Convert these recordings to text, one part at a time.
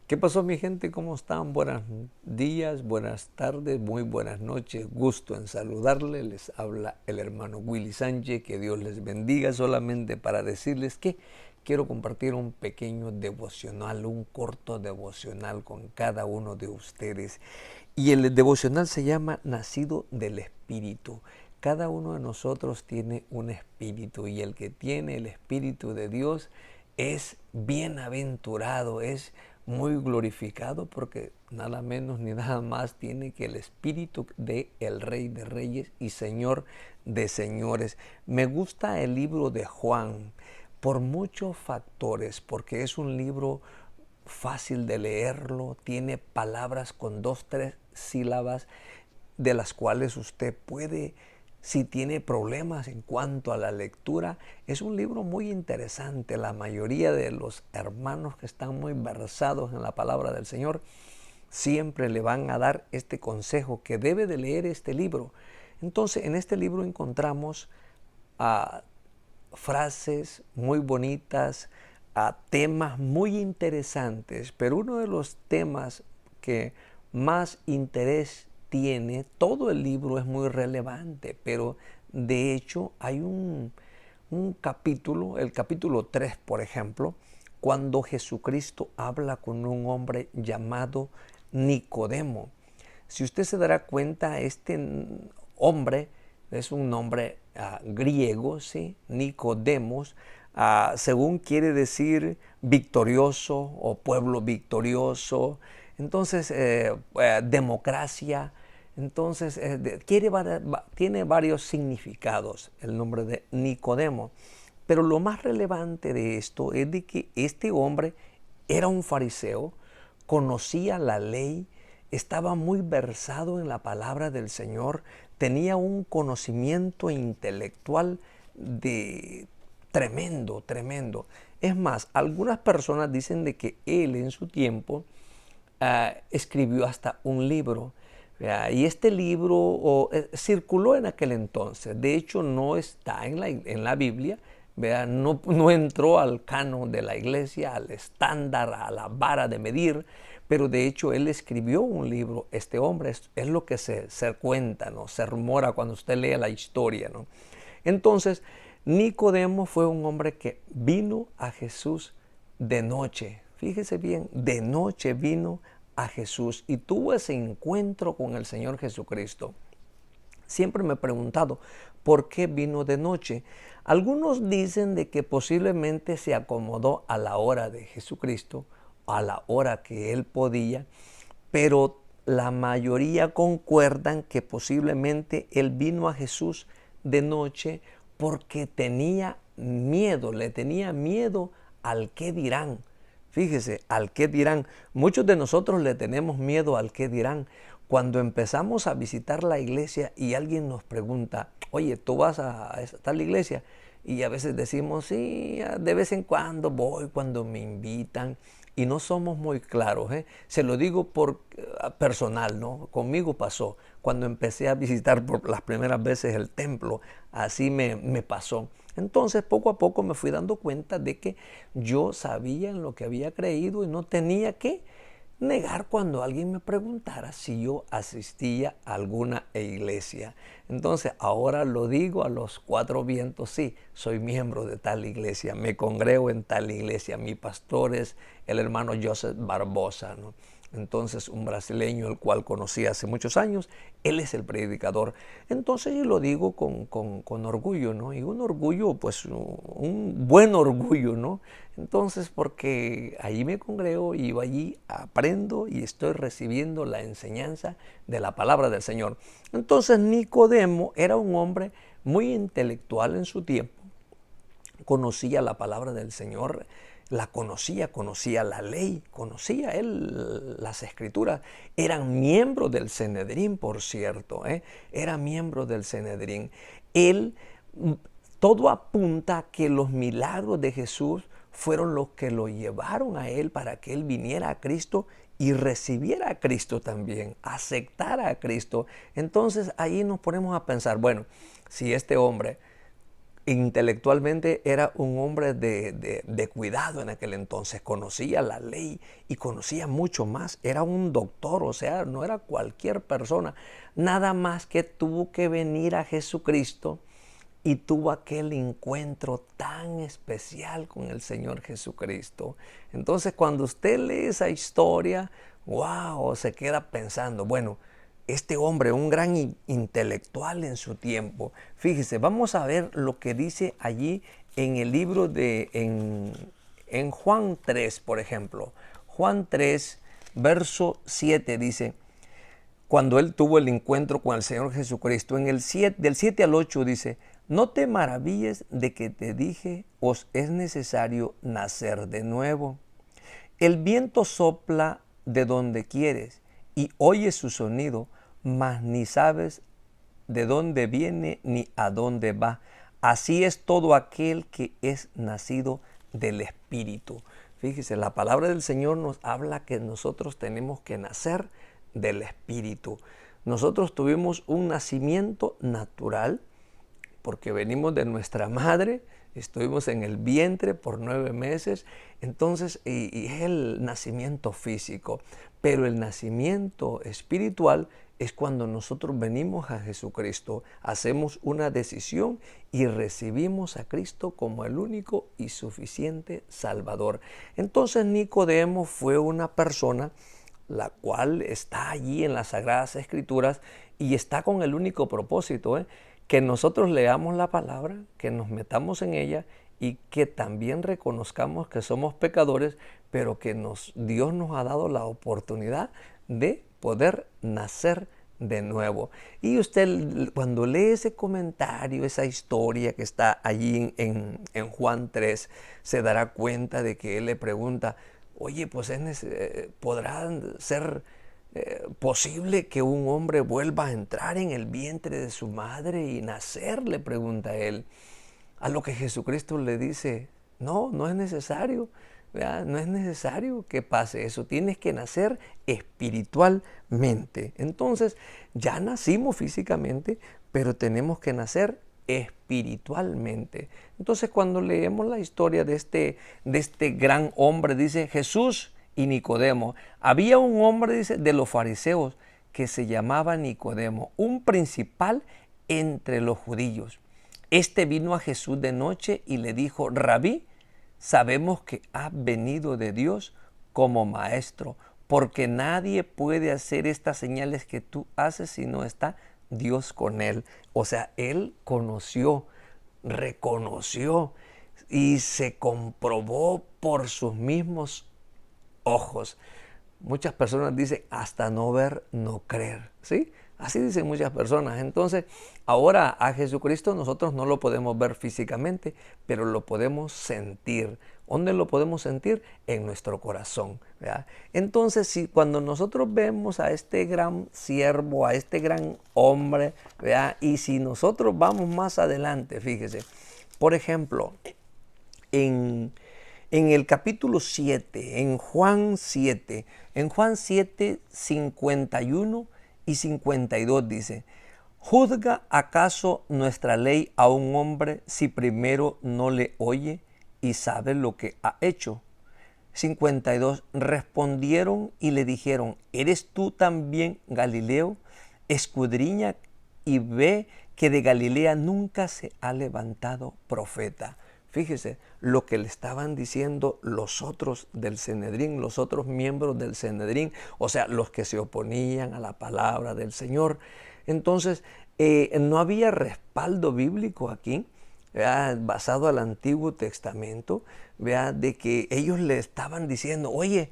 ¿Qué pasó, mi gente? ¿Cómo están? Buenos días, buenas tardes, muy buenas noches. Gusto en saludarles. Les habla el hermano Willy Sánchez. Que Dios les bendiga. Solamente para decirles que quiero compartir un pequeño devocional, un corto devocional con cada uno de ustedes. Y el devocional se llama Nacido del Espíritu. Cada uno de nosotros tiene un espíritu, y el que tiene el Espíritu de Dios es bienaventurado, es muy glorificado, porque nada menos ni nada más tiene que el Espíritu de el Rey de Reyes y Señor de Señores. Me gusta el libro de Juan por muchos factores, porque es un libro fácil de leerlo, tiene palabras con 2, 3 sílabas, de las cuales usted puede, si tiene problemas en cuanto a la lectura. Es un libro muy interesante. La mayoría de los hermanos que están muy versados en la palabra del Señor siempre le van a dar este consejo, que debe de leer este libro. Entonces, en este libro encontramos a frases muy bonitas, a temas muy interesantes, pero uno de los temas que más interés tiene, todo el libro es muy relevante, pero de hecho hay un capítulo, el capítulo 3, por ejemplo, cuando Jesucristo habla con un hombre llamado Nicodemo. Si usted se dará cuenta, este hombre es un nombre griego, ¿sí? Nicodemos, según quiere decir victorioso o pueblo victorioso. Entonces, democracia. Entonces, tiene varios significados el nombre de Nicodemo. Pero lo más relevante de esto es de que este hombre era un fariseo, conocía la ley, estaba muy versado en la palabra del Señor, tenía un conocimiento intelectual de tremendo, tremendo. Es más, algunas personas dicen de que él en su tiempo escribió hasta un libro. Y este libro circuló en aquel entonces. De hecho, no está en la Biblia. No entró al canon de la iglesia, al estándar, a la vara de medir, pero de hecho él escribió un libro. Este hombre es lo que se cuenta, ¿no? Se rumora cuando usted lee la historia, ¿no? Entonces, Nicodemo fue un hombre que vino a Jesús de noche. Fíjese bien, de noche vino a Jesús y tuvo ese encuentro con el Señor Jesucristo. Siempre me he preguntado, ¿por qué vino de noche? Algunos dicen de que posiblemente se acomodó a la hora de Jesucristo, a la hora que él podía, pero la mayoría concuerdan que posiblemente él vino a Jesús de noche porque tenía miedo, le tenía miedo al qué dirán. Fíjese, al qué dirán. Muchos de nosotros le tenemos miedo al qué dirán. Cuando empezamos a visitar la iglesia y alguien nos pregunta, oye, ¿tú vas a tal iglesia? Y a veces decimos, sí, de vez en cuando voy, cuando me invitan. Y no somos muy claros, ¿eh? Se lo digo por personal, ¿no? Conmigo pasó. Cuando empecé a visitar por las primeras veces el templo, así me pasó. Entonces, poco a poco me fui dando cuenta de que yo sabía en lo que había creído y no tenía que negar cuando alguien me preguntara si yo asistía a alguna iglesia. Entonces, ahora lo digo a los 4 vientos, sí, soy miembro de tal iglesia, me congrego en tal iglesia, mi pastor es el hermano Joseph Barbosa, ¿no? Entonces, un brasileño el cual conocí hace muchos años, él es el predicador. Entonces, yo lo digo con orgullo, ¿no? Y un orgullo, pues, un buen orgullo, ¿no? Entonces, porque allí me congrego y allí aprendo y estoy recibiendo la enseñanza de la palabra del Señor. Entonces, Nicodemo era un hombre muy intelectual en su tiempo, conocía la palabra del Señor, la conocía la ley, conocía él las escrituras. Eran miembros del Sanedrín, por cierto, era miembro del Sanedrín. Él, todo apunta a que los milagros de Jesús fueron los que lo llevaron a él para que él viniera a Cristo y recibiera a Cristo también, aceptara a Cristo. Entonces ahí nos ponemos a pensar, bueno, si este hombre intelectualmente era un hombre de cuidado en aquel entonces, conocía la ley y conocía mucho más, era un doctor, o sea, no era cualquier persona, nada más que tuvo que venir a Jesucristo y tuvo aquel encuentro tan especial con el Señor Jesucristo. Entonces, cuando usted lee esa historia, wow, se queda pensando, bueno, este hombre, un gran intelectual en su tiempo. Fíjese, vamos a ver lo que dice allí en el libro en Juan 3, por ejemplo. Juan 3, verso 7 dice, cuando él tuvo el encuentro con el Señor Jesucristo, en el 7, del 7 al 8 dice, no te maravilles de que te dije, os es necesario nacer de nuevo. El viento sopla de donde quieres y oyes su sonido, mas ni sabes de dónde viene ni a dónde va. Así es todo aquel que es nacido del Espíritu. Fíjese, la palabra del Señor nos habla que nosotros tenemos que nacer del Espíritu. Nosotros tuvimos un nacimiento natural porque venimos de nuestra madre, estuvimos en el vientre por 9 meses, entonces, y es el nacimiento físico, pero el nacimiento espiritual es cuando nosotros venimos a Jesucristo, hacemos una decisión y recibimos a Cristo como el único y suficiente Salvador. Entonces Nicodemo fue una persona la cual está allí en las Sagradas Escrituras y está con el único propósito, que nosotros leamos la palabra, que nos metamos en ella y que también reconozcamos que somos pecadores, pero que Dios nos ha dado la oportunidad de poder nacer de nuevo. Y usted cuando lee ese comentario, esa historia que está allí en Juan 3, se dará cuenta de que él le pregunta, oye, pues ¿podrá ser posible que un hombre vuelva a entrar en el vientre de su madre y nacer? Le pregunta él. A lo que Jesucristo le dice, no, no es necesario, ¿verdad? No es necesario que pase eso, tienes que nacer espiritualmente. Entonces, ya nacimos físicamente, pero tenemos que nacer espiritualmente. Entonces, cuando leemos la historia de este gran hombre, dice Jesús y Nicodemo. Había un hombre, dice, de los fariseos que se llamaba Nicodemo, un principal entre los judíos. Este vino a Jesús de noche y le dijo, Rabí, sabemos que has venido de Dios como maestro, porque nadie puede hacer estas señales que tú haces si no está Dios con él. O sea, él conoció, reconoció y se comprobó por sus mismos ojos. Muchas personas dicen, hasta no ver, no creer, ¿sí? Así dicen muchas personas. Entonces, ahora a Jesucristo nosotros no lo podemos ver físicamente, pero lo podemos sentir. ¿Dónde lo podemos sentir? En nuestro corazón, ¿verdad? Entonces, si cuando nosotros vemos a este gran siervo, a este gran hombre, ¿verdad? Y si nosotros vamos más adelante, fíjese, por ejemplo, en el capítulo 7, en Juan 7, 51 y 52 dice, ¿juzga acaso nuestra ley a un hombre si primero no le oye y sabe lo que ha hecho? 52, respondieron y le dijeron, ¿eres tú también Galileo? Escudriña y ve que de Galilea nunca se ha levantado profeta. Fíjese lo que le estaban diciendo los otros del Sanedrín, los otros miembros del Sanedrín, o sea, los que se oponían a la palabra del Señor. Entonces, no había respaldo bíblico aquí, ¿verdad? Basado al Antiguo Testamento, ¿verdad? De que ellos le estaban diciendo, oye,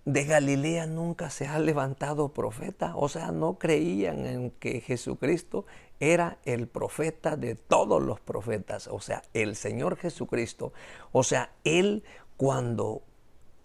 de Galilea nunca se ha levantado profeta. O sea, no creían en que Jesucristo era el profeta de todos los profetas. O sea, el Señor Jesucristo. O sea, Él cuando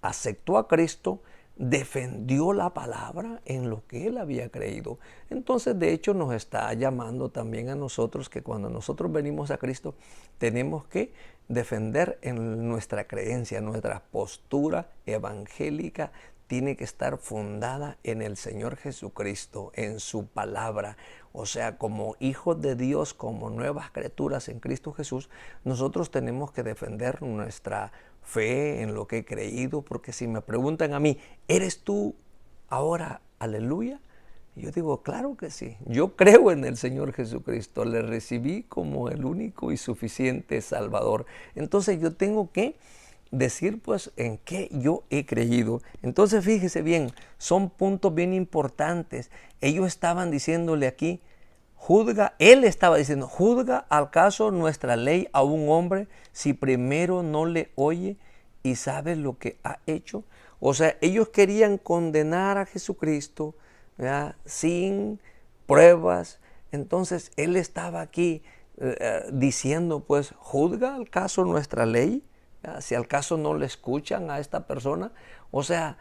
aceptó a Cristo, defendió la palabra en lo que él había creído. Entonces, de hecho, nos está llamando también a nosotros que cuando nosotros venimos a Cristo, tenemos que defender en nuestra creencia, nuestra postura evangélica, tiene que estar fundada en el Señor Jesucristo, en su palabra. O sea, como hijos de Dios, como nuevas criaturas en Cristo Jesús, nosotros tenemos que defender nuestra fe en lo que he creído, porque si me preguntan a mí, ¿eres tú ahora aleluya? Yo digo, claro que sí. Yo creo en el Señor Jesucristo, le recibí como el único y suficiente Salvador. Entonces yo tengo que decir pues en qué yo he creído. Entonces fíjese bien, son puntos bien importantes. Ellos estaban diciéndole aquí, él estaba diciendo, ¿juzga al caso nuestra ley a un hombre si primero no le oye y sabe lo que ha hecho? O sea, ellos querían condenar a Jesucristo, ¿verdad?, sin pruebas. Entonces él estaba aquí diciendo, pues, ¿juzga al caso nuestra ley? Si al caso no le escuchan a esta persona. O sea,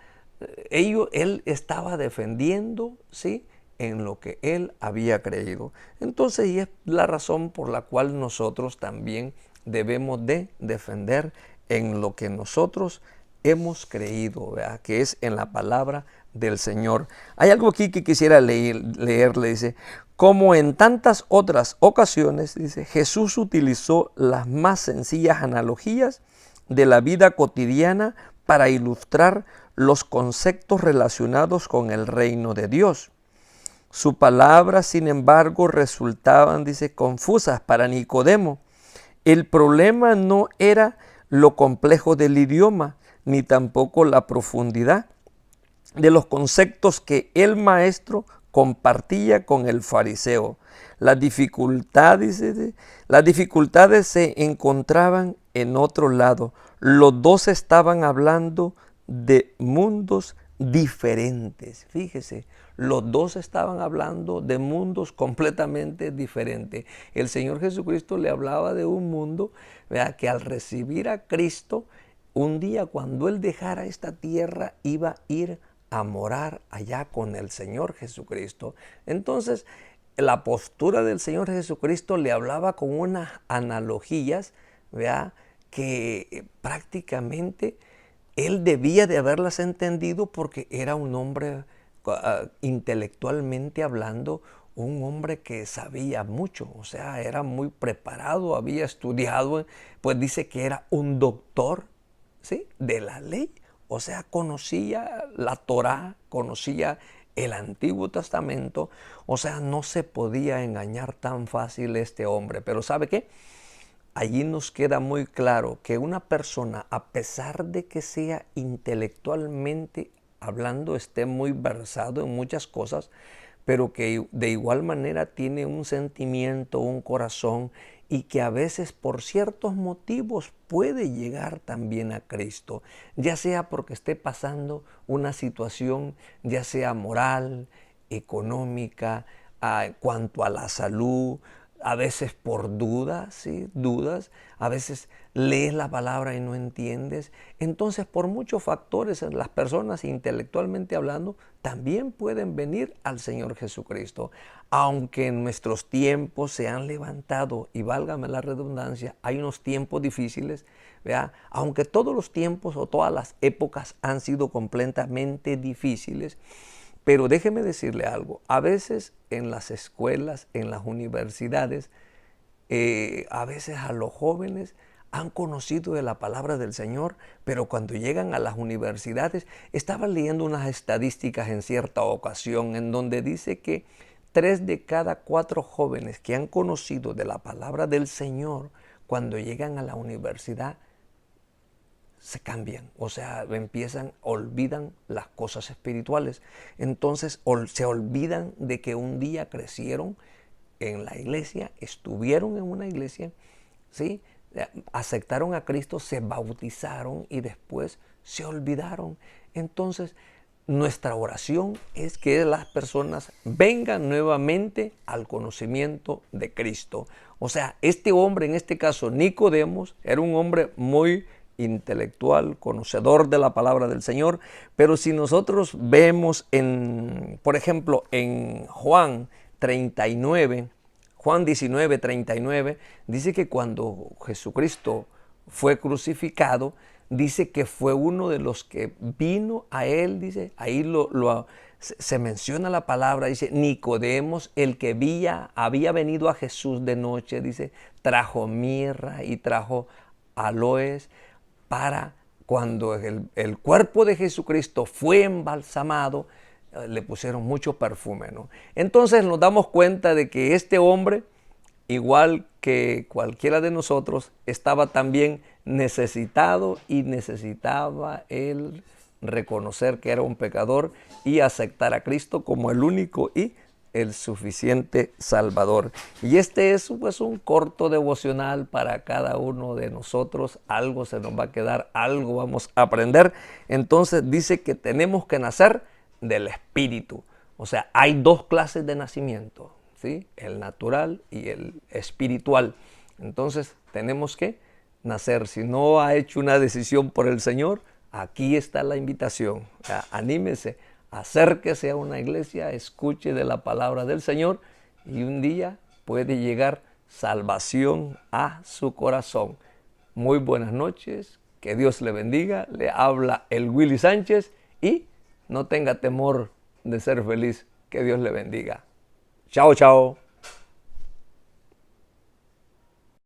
él estaba defendiendo, ¿sí?, en lo que él había creído. Entonces, y es la razón por la cual nosotros también debemos de defender en lo que nosotros hemos creído, ¿verdad?, que es en la palabra del Señor. Hay algo aquí que quisiera leerle, dice, como en tantas otras ocasiones, dice, Jesús utilizó las más sencillas analogías de la vida cotidiana para ilustrar los conceptos relacionados con el reino de Dios. Sus palabras, sin embargo, resultaban, dice, confusas para Nicodemo. El problema no era lo complejo del idioma, ni tampoco la profundidad de los conceptos que el maestro compartía con el fariseo. Las dificultades se encontraban en otro lado. Los dos estaban hablando de mundos diferentes. Fíjese, los dos estaban hablando de mundos completamente diferentes. El Señor Jesucristo le hablaba de un mundo, ¿verdad?, que al recibir a Cristo, un día cuando Él dejara esta tierra iba a ir a morar allá con el Señor Jesucristo. Entonces, la postura del Señor Jesucristo le hablaba con unas analogías, ¿verdad?, que prácticamente él debía de haberlas entendido porque era un hombre intelectualmente hablando, un hombre que sabía mucho, o sea, era muy preparado, había estudiado, pues dice que era un doctor, ¿sí?, de la ley. O sea, conocía la Torá, conocía el Antiguo Testamento. O sea, no se podía engañar tan fácil este hombre. Pero ¿sabe qué? Allí nos queda muy claro que una persona, a pesar de que sea intelectualmente hablando, esté muy versado en muchas cosas, pero que de igual manera tiene un sentimiento, un corazón, y que a veces por ciertos motivos puede llegar también a Cristo, ya sea porque esté pasando una situación, ya sea moral, económica, cuanto a la salud, a veces por dudas, ¿sí?, dudas, a veces lees la palabra y no entiendes. Entonces, por muchos factores, las personas intelectualmente hablando también pueden venir al Señor Jesucristo. Aunque en nuestros tiempos se han levantado, y válgame la redundancia, hay unos tiempos difíciles, ¿verdad? Aunque todos los tiempos o todas las épocas han sido completamente difíciles, pero déjeme decirle algo, a veces en las escuelas, en las universidades, a veces a los jóvenes han conocido de la palabra del Señor, pero cuando llegan a las universidades, estaba leyendo unas estadísticas en cierta ocasión en donde dice que 3 de cada 4 jóvenes que han conocido de la palabra del Señor, cuando llegan a la universidad, se cambian, o sea, olvidan las cosas espirituales. Entonces se olvidan de que un día crecieron en la iglesia, estuvieron en una iglesia, ¿sí?, aceptaron a Cristo, se bautizaron y después se olvidaron. Entonces, nuestra oración es que las personas vengan nuevamente al conocimiento de Cristo. O sea, este hombre, en este caso Nicodemos, era un hombre muy intelectual, conocedor de la palabra del Señor, pero si nosotros vemos por ejemplo, en Juan 19:39, dice que cuando Jesucristo fue crucificado, dice que fue uno de los que vino a él, dice, ahí se menciona la palabra, dice, Nicodemos, el que había venido a Jesús de noche, dice, trajo mirra y trajo aloes para cuando el cuerpo de Jesucristo fue embalsamado, le pusieron mucho perfume, ¿no? Entonces nos damos cuenta de que este hombre, igual que cualquiera de nosotros, estaba también necesitado y necesitaba él reconocer que era un pecador y aceptar a Cristo como el único y el suficiente Salvador. Y este es pues un corto devocional para cada uno de nosotros. Algo se nos va a quedar, algo vamos a aprender. Entonces dice que tenemos que nacer del Espíritu. O sea, hay dos clases de nacimiento, ¿sí? El natural y el espiritual. Entonces tenemos que nacer. Si no ha hecho una decisión por el Señor, aquí está la invitación. Anímese, acérquese a una iglesia, escuche de la palabra del Señor y un día puede llegar salvación a su corazón. Muy buenas noches, que Dios le bendiga. Le habla el Willy Sánchez y no tenga temor de ser feliz. Que Dios le bendiga. Chao, chao.